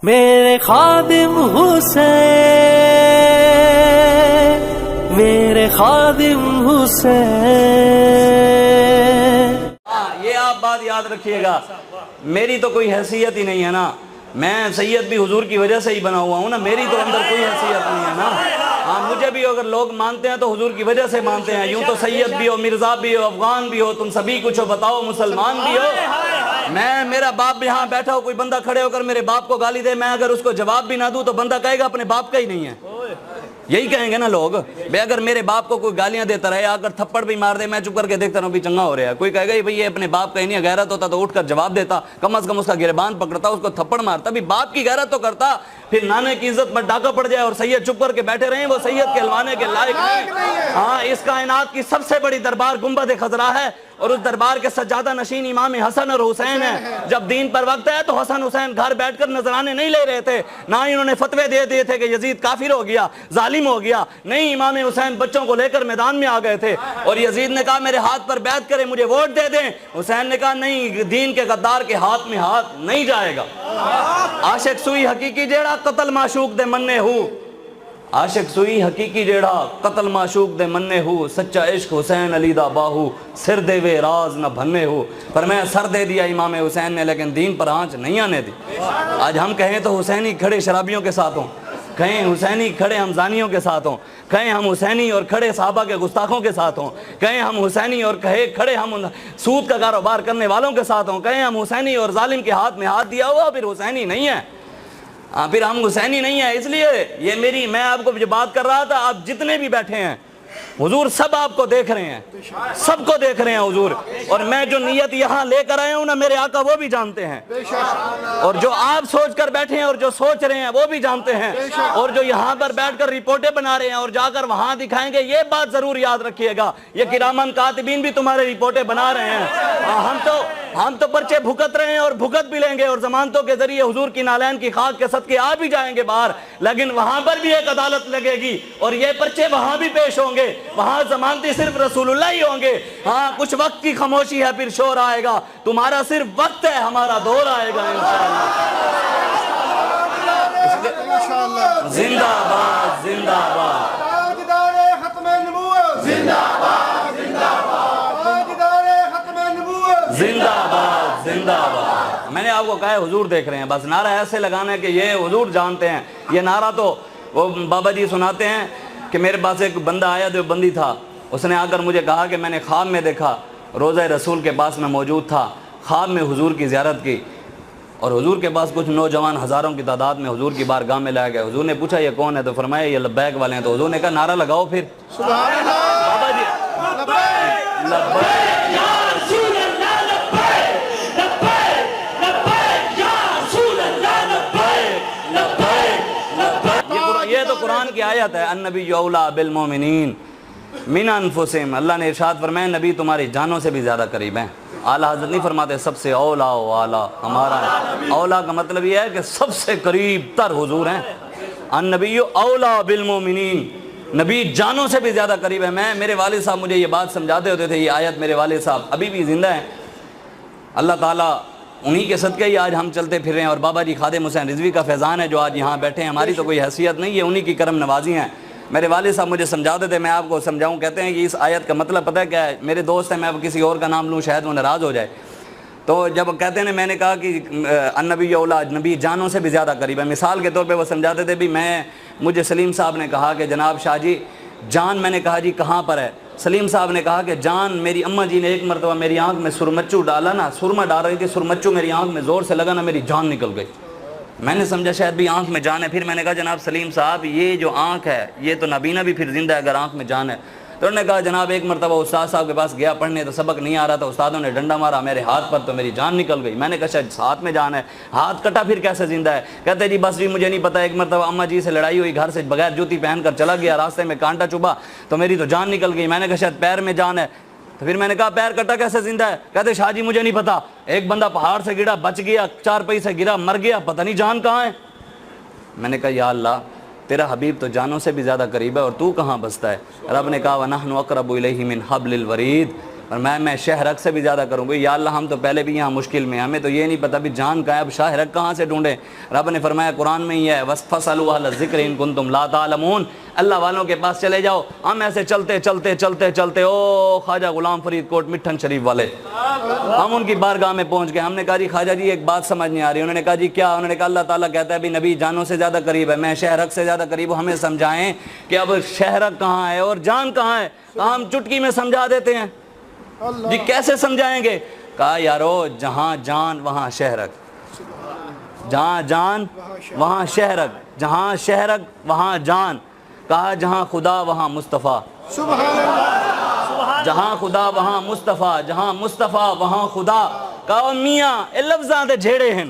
میرے خادم حسین، میرے خادم حسین. یہ آپ بات یاد رکھیے گا، میری تو کوئی حیثیت ہی نہیں ہے نا، میں سید بھی حضور کی وجہ سے ہی بنا ہوا ہوں نا، میری تو اندر کوئی حیثیت نہیں ہے نا. ہاں مجھے بھی اگر لوگ مانتے ہیں تو حضور کی وجہ سے مانتے ہیں. یوں تو سید بھی ہو، مرزا بھی ہو، افغان بھی ہو، تم سبھی کچھ ہو، بتاؤ مسلمان بھی ہو. میرا باپ بھی یہاں بیٹھا ہو، کوئی بندہ کھڑے ہو کر میرے باپ کو گالی دے، میں اگر اس کو جواب بھی نہ دوں تو بندہ کہے گا اپنے باپ کا ہی نہیں ہے. یہی کہیں گے نا لوگ. بھئی اگر میرے باپ کو کوئی گالیاں دیتا رہے، اگر تھپڑ بھی مار دے، میں چپ کر کے دیکھتا رہوں بھی چنگا ہو رہا ہے. کوئی کہے گا بھئی یہ اپنے باپ کا ہی نہیں ہے، غیرت ہوتا تو اٹھ کر جواب دیتا، کم از کم اس کا گریبان پکڑتا، اس کو تھپڑ مارتا. بھی باپ کی غیرت تو کرتا، پھر نانے کی عزت پر ڈاکہ پڑ جائے اور سید چپ کر کے بیٹھے رہیں، وہ سید کہلوانے کے لائق نہیں. ہاں اس کائنات کی سب سے بڑی دربار گنبد خضرا ہے، اور اس دربار کے سجادہ نشین امام حسن اور حسین ہیں. جب دین پر وقت ہے تو حسن حسین گھر بیٹھ کر نذرانے نہیں لے رہے تھے، نہ ہی انہوں نے فتوے دے دیے تھے کہ یزید کافر ہو گیا، ظالم ہو گیا. نہیں، امام حسین بچوں کو لے کر میدان میں آ گئے تھے، اور یزید نے کہا میرے ہاتھ پر بیعت کریں، مجھے ووٹ دے دیں. حسین نے کہا نہیں، دین کے غدار کے ہاتھ میں ہاتھ نہیں جائے گا. عاشق سوئی حقیقی جیڑا قتل معشوق دے مننے ہو، عاشق سوئی حقیقی جیڑا قتل معشوق دے مننے ہو، سچا عشق حسین علی دا باہو، سر دے وے راز نہ بھنے ہو. پر میں سر دے دیا امام حسین نے، لیکن دین پر آنچ نہیں آنے دی. آج ہم کہیں تو حسینی کھڑے شرابیوں کے ساتھ ہوں، کہیں حسینی کھڑے ہم زانیوں کے ساتھ ہوں، کہیں ہم حسینی اور کھڑے صحابہ کے گستاخوں کے ساتھ ہوں، کہیں ہم حسینی اور کھڑے ہم سود کا کاروبار کرنے والوں کے ساتھ ہوں، کہیں ہم حسینی اور ظالم کے ہاتھ میں ہاتھ دیا ہوا پھر حسینی نہیں ہے. پھر ہم حسینی نہیں ہیں. اس لیے یہ میں آپ کو جو بات کر رہا تھا، آپ جتنے بھی بیٹھے ہیں حضور سب آپ کو دیکھ رہے ہیں، سب کو دیکھ رہے ہیں حضور. اور میں جو نیت یہاں لے کر آیا ہوں نا، میرے آقا وہ بھی جانتے ہیں، اور جو آپ سوچ کر بیٹھے ہیں اور جو سوچ رہے ہیں وہ بھی جانتے ہیں، اور جو یہاں پر بیٹھ کر رپورٹیں بنا رہے ہیں اور جا کر وہاں دکھائیں گے، یہ بات ضرور یاد رکھیے گا، یہ کرامن کاتبین بھی تمہارے رپورٹیں بنا رہے ہیں. ہم تو پرچے بھگت رہے ہیں اور بھگت بھی لیں گے، اور ضمانتوں کے ذریعے حضور کی نالین کی خاک کے صدقے آ بھی جائیں گے باہر، لیکن وہاں پر بھی ایک عدالت لگے گی اور یہ پرچے وہاں بھی پیش ہوں گے. وہاں ضمانتی صرف رسول اللہ ہی ہوں گے. ہاں کچھ وقت کی خاموشی ہے، پھر شور آئے گا. تمہارا صرف وقت ہے، ہمارا دور آئے گا انشاءاللہ. زندہ باد، زندہ باد، تاجدار ختم نبوت، زندہ باد، زندہ باد، تاجدار ختم نبوت، زندہ باد، زندہ باد. میں نے آپ کو کہا ہے حضور دیکھ رہے ہیں، بس نعرہ ایسے لگانا ہے کہ یہ حضور جانتے ہیں. یہ نعرہ تو وہ بابا جی سناتے ہیں کہ میرے پاس ایک بندہ آیا جو بندی تھا، اس نے آ کر مجھے کہا کہ میں نے خواب میں دیکھا، روضہ رسول کے پاس میں موجود تھا، خواب میں حضور کی زیارت کی، اور حضور کے پاس کچھ نوجوان ہزاروں کی تعداد میں حضور کی بارگاہ میں لائے گئے. حضور نے پوچھا یہ کون ہے؟ تو فرمایا یہ لبیک والے ہیں. تو حضور نے کہا نعرہ لگاؤ پھر. سبحان اللہ، بابا جی لبیک، لبیک یا رسول اللہ لبیک، لبیک، لبیک یا رسول اللہ لبیک، لبیک، لبیک. یہ تو قرآن کی آیت ہے، النبی اولیٰ بالمومنین من انفسہم. اللہ نے ارشاد فرمایا نبی تمہاری جانوں سے بھی زیادہ قریب ہیں. اعلیٰ حضرت نہیں فرماتے سب سے اولیٰ و اعلیٰ ہمارا ہے. اولیٰ کا مطلب یہ ہے کہ سب سے قریب تر حضور ہیں. النبی اولیٰ بالمومنین، نبی جانوں سے بھی زیادہ قریب ہے. میرے والد صاحب مجھے یہ بات سمجھاتے ہوتے تھے، یہ آیت میرے والد صاحب ابھی بھی زندہ ہیں، اللہ تعالیٰ انہی کے صدقے ہی آج ہم چلتے پھر رہے ہیں. اور بابا جی خادم حسین رضوی کا فیضان ہے جو آج یہاں بیٹھے ہیں. ہماری تو کوئی حیثیت نہیں ہے، انہی کی کرم نوازی ہیں. میرے والد صاحب مجھے سمجھاتے تھے، میں آپ کو سمجھاؤں. کہتے ہیں کہ اس آیت کا مطلب پتہ ہے کیا ہے؟ میرے دوست ہیں، میں اب کسی اور کا نام لوں شاید وہ ناراض ہو جائے. تو جب کہتے ہیں میں نے کہا کہ النبی اولیٰ، نبی جانوں سے بھی زیادہ قریب ہے. مثال کے طور پہ وہ سمجھاتے تھے بھی مجھے سلیم صاحب نے کہا کہ جناب شاہ جی جان، میں نے کہا جی کہاں پر ہے؟ سلیم صاحب نے کہا کہ جان میری اماں جی نے ایک مرتبہ میری آنکھ میں سرمچو ڈالا نا، سرما ڈال رہی تھی، سرمچو میری آنکھ میں زور سے لگا نا، میری جان نکل گئی. میں نے سمجھا شاید بھی آنکھ میں جان ہے. پھر میں نے کہا جناب سلیم صاحب یہ جو آنکھ ہے یہ تو نبینہ بھی پھر زندہ ہے اگر آنکھ میں جان ہے. تو انہوں نے کہا جناب ایک مرتبہ استاد صاحب کے پاس گیا پڑھنے، تو سبق نہیں آ رہا تھا، استادوں نے ڈنڈا مارا میرے ہاتھ پر تو میری جان نکل گئی. میں نے کہا شاید ہاتھ میں جان ہے، ہاتھ کٹا پھر کیسے زندہ ہے؟ کہتے جی بس بھی مجھے نہیں پتا، ایک مرتبہ اماں جی سے لڑائی ہوئی، گھر سے بغیر جوتی پہن کر چلا گیا، راستے میں کانٹا چبھا تو میری تو جان نکل گئی. میں نے کہا شاید پیر میں جان ہے. تو پھر میں نے کہا پیر کٹا کیسے زندہ ہے؟ کہتے شاہ جی مجھے نہیں پتا، ایک بندہ پہاڑ سے گرا بچ گیا، چار پئی سے گرا مر گیا، پتہ نہیں جان کہاں ہے. میں نے کہا یا اللہ تیرا حبیب تو جانوں سے بھی زیادہ قریب ہے اور تو کہاں بستا ہے؟ رب نے کہا وَنَحْنُ أَقْرَبُ إِلَيْهِ مِنْ حَبْلِ الْوَرِيدِ. اور میں شہرک سے بھی زیادہ کروں گا. یا اللہ ہم تو پہلے بھی یہاں مشکل میں ہیں, ہمیں تو یہ نہیں پتہ بھی جان کہاں ہے, اب شہرک کہاں سے ڈھونڈیں. رب نے فرمایا قرآن میں ہی ہے فَاسْأَلُوا أَهْلَ الذِّكْرِ إِن كُنتُمْ لَا تَعْلَمُونَ, اللہ والوں کے پاس چلے جاؤ. ہم ایسے چلتے چلتے چلتے چلتے او خواجہ غلام فرید کوٹ مٹھن شریف والے, ہم ان کی بارگاہ میں پہنچ گئے. ہم نے کہا جی خواجہ جی ایک بات سمجھ نہیں آ رہی. انہوں نے کہا جی کیا؟ انہوں نے کہا اللہ تعالیٰ کہتا ہے بھی نبی جانوں سے زیادہ قریب ہے, میں شہرک سے زیادہ قریب ہوں, ہمیں سمجھائیں کہ اب شہرک کہاں ہے اور جان کہاں ہے. کہا ہم چٹکی میں سمجھا دیتے ہیں. جی کیسے سمجھائیں گے؟ کہا یارو جہاں جان وہاں شہرک, جہاں جان وہاں شہرک, جہاں شہرک وہاں جان. کہا جہاں خدا وہاں مصطفیٰ, سبحان اللہ. جہاں خدا وہاں مصطفیٰ, جہاں مصطفیٰ وہاں خدا. کہا میاں اے لفظاں دے جھیڑے ہیں,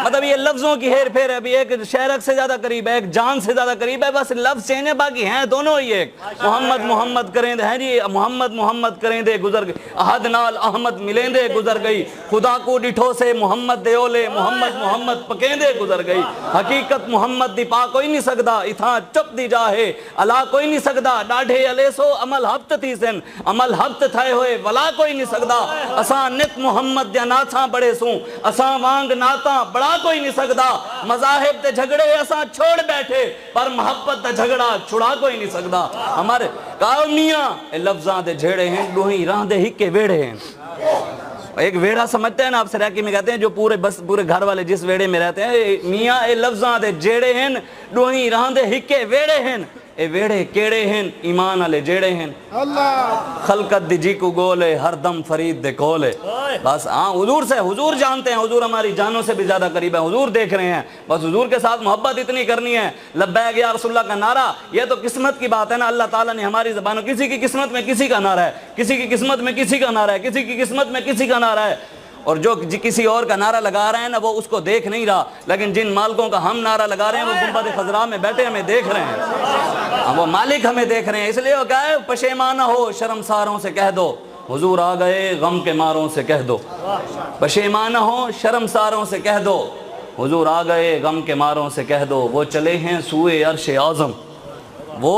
مطلب یہ لفظوں کی ہیر پھیر ہے. ابھی ایک شہرک سے زیادہ قریب ہے, ایک جان سے زیادہ قریب ہے, بس لفظ چینج ہے, باقی ہیں دونوں ہی ایک. محمد محمد کریں دے ہیں جی, محمد محمد کریں دے گزر گئی, احد نال احمد ملیں دے گزر گئی, خدا کو ڈٹھو سے محمد دے اولے, محمد محمد پکیں دے گزر گئی. حقیقت محمد دی پا کوئی نہیں سکدا, اتھاں چپ دی جاہے اللہ کوئی نہیں سکدا. ڈاڑھے علیہ سو عمل ہفت تھی سن, عمل ہفت تھائے ہوئے ولا کوئی نہیں سکدا. اساں نت محمد دیا ناتاں بڑے سوں, اساں وانگ ناتاں بڑا کوئی نہیں سکدا. مذاہب تے جھگڑے اساں چھوڑ بیٹھے, پر محبت تے جھگڑا چھڑا کوئی نہیں سکدا. ہمارے کہا میاں اے لفظاں دے جھیڑے ہیں, ڈوہیں راہ دے ہکے ویڑے ہیں. ایک ویڑا سمجھتے ہیں نا آپ سراکی میں کہتے ہیں جو پورے گھر والے جس ویڑے میں رہتے ہیں, میاں اے لفظاں دے جھیڑے ہیں, ڈوہیں راہ دے ہکے ویڑے ہیں. اے ویڑے کیڑے ہیں ایمان والے جیڑے ہیں. اللہ خلقت دی جی کو گولے ہر دم فرید دے کولے. بس ہاں حضور سے, حضور جانتے ہیں, حضور ہماری جانوں سے بھی زیادہ قریب ہے, حضور دیکھ رہے ہیں, بس حضور کے ساتھ محبت اتنی کرنی ہے. لبیک یا رسول اللہ کا نعرہ یہ تو قسمت کی بات ہے نا, اللہ تعالیٰ نے ہماری زبانوں, کسی کی قسمت میں کسی کا نعرہ ہے, کسی کی قسمت میں کسی کا نعرہ ہے, کسی کی قسمت میں کسی کا نعرہ ہے. اور جو کسی اور کا نعرہ لگا رہے ہیں نا وہ اس کو دیکھ نہیں رہا, لیکن جن مالکوں کا ہم نعرہ لگا رہے ہیں وہ گنبد خضراء میں بیٹھے ہمیں دیکھ رہے ہیں, وہ مالک ہمیں دیکھ رہے ہیں. اس لیے وہ کہا ہے پشیمانہ ہو شرمساروں سے کہہ دو, حضور آ گئے غم کے ماروں سے کہہ دو. پشیمانہ ہو شرمساروں سے کہہ دو, حضور آ گئے غم کے ماروں سے کہہ دو. وہ چلے ہیں سوئے عرش اعظم, وہ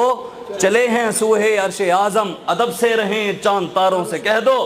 چلے ہیں سوئے عرش اعظم, ادب سے رہیں چاند تاروں سے کہہ دو.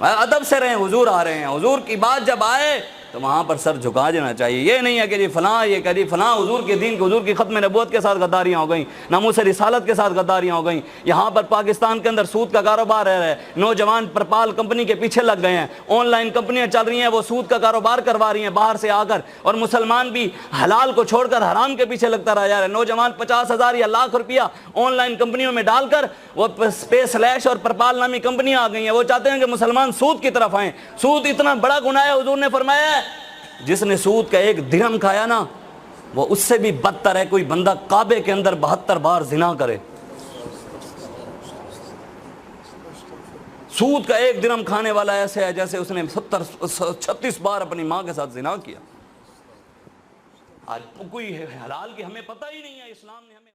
ادب سے رہیں, حضور آ رہے ہیں. حضور کی بات جب آئے تو وہاں پر سر جھکا دینا چاہیے. یہ نہیں ہے کہ جی فلاں یہ کہ جی فلاں حضور کے دین, حضور کی ختم نبوت کے ساتھ غداریاں ہو گئیں, ناموس رسالت کے ساتھ غداریاں ہو گئیں. یہاں پر پاکستان کے اندر سود کا کاروبار ہے رہا ہے, نوجوان پرپال کمپنی کے پیچھے لگ گئے ہیں, آن لائن کمپنیاں چل رہی ہیں, وہ سود کا کاروبار کروا رہی ہیں باہر سے آ کر, اور مسلمان بھی حلال کو چھوڑ کر حرام کے پیچھے لگتا رہ جا رہا ہے. نوجوان 50,000 یا لاکھ روپیہ آن لائن کمپنیوں میں ڈال کر, وہ اسپیس لیش اور پرپال نامی کمپنیاں آ گئی ہیں, وہ چاہتے ہیں کہ مسلمان سود کی طرف آئیں. سود اتنا بڑا گناہ ہے, حضور نے فرمایا ہے جس نے سود کا 1 درہم کھایا نا وہ اس سے بھی بدتر ہے کوئی بندہ کعبے کے اندر 72 بار زنا کرے. سود کا 1 درہم کھانے والا ایسے ہے جیسے اس نے 36 بار اپنی ماں کے ساتھ زنا کیا. آج کوئی حلال کی ہمیں پتہ ہی نہیں ہے, اسلام نے ہمیں